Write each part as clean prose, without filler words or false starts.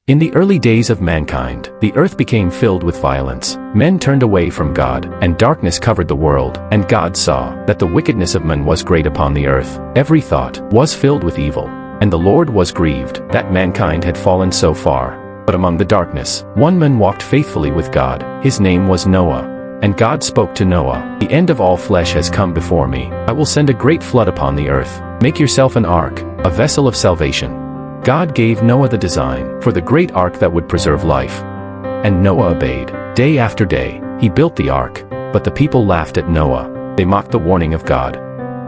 In the early days of mankind, the earth became filled with violence. Men turned away from God, and darkness covered the world, and God saw that the wickedness of men was great upon the earth. Every thought was filled with evil, and the Lord was grieved that mankind had fallen so far. But among the darkness, one man walked faithfully with God. His name was Noah. And God spoke to Noah, "The end of all flesh has come before me. I will send a great flood upon the earth. Make yourself an ark, a vessel of salvation." God gave Noah the design for the great ark that would preserve life. And Noah obeyed. Day after day, he built the ark, but the people laughed at Noah. They mocked the warning of God.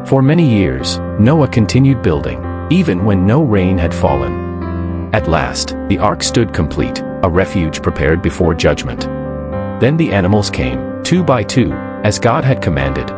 For many years, Noah continued building, even when no rain had fallen. At last, the ark stood complete, a refuge prepared before judgment. Then the animals came, 2 by 2, as God had commanded.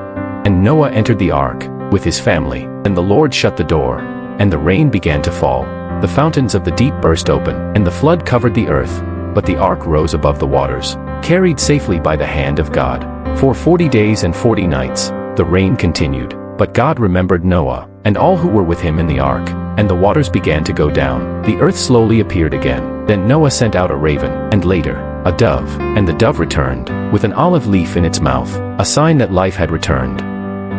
And Noah entered the ark, with his family, and the Lord shut the door, and the rain began to fall. The fountains of the deep burst open, and the flood covered the earth, but the ark rose above the waters, carried safely by the hand of God. For 40 days and 40 nights, the rain continued, but God remembered Noah, and all who were with him in the ark, and the waters began to go down. The earth slowly appeared again. Then Noah sent out a raven, and later, a dove, and the dove returned, with an olive leaf in its mouth, a sign that life had returned.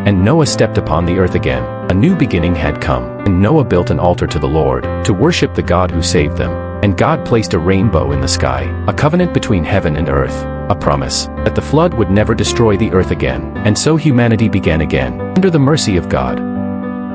And Noah stepped upon the earth again. A new beginning had come, and Noah built an altar to the Lord, to worship the God who saved them. And God placed a rainbow in the sky, a covenant between heaven and earth, a promise that the flood would never destroy the earth again. And so humanity began again, under the mercy of God.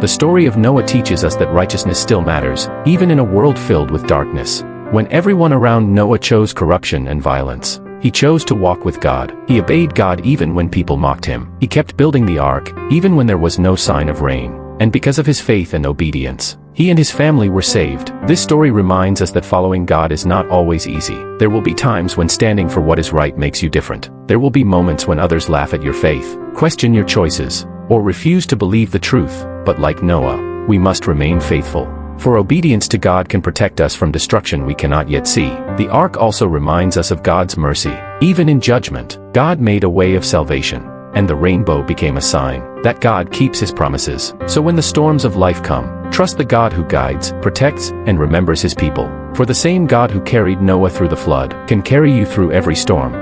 The story of Noah teaches us that righteousness still matters, even in a world filled with darkness. When everyone around Noah chose corruption and violence, he chose to walk with God. He obeyed God even when people mocked him. He kept building the ark, even when there was no sign of rain. And because of his faith and obedience, he and his family were saved. This story reminds us that following God is not always easy. There will be times when standing for what is right makes you different. There will be moments when others laugh at your faith, question your choices, or refuse to believe the truth. But like Noah, we must remain faithful. For obedience to God can protect us from destruction we cannot yet see. The ark also reminds us of God's mercy. Even in judgment, God made a way of salvation, and the rainbow became a sign that God keeps his promises. So when the storms of life come, trust the God who guides, protects, and remembers his people. For the same God who carried Noah through the flood can carry you through every storm.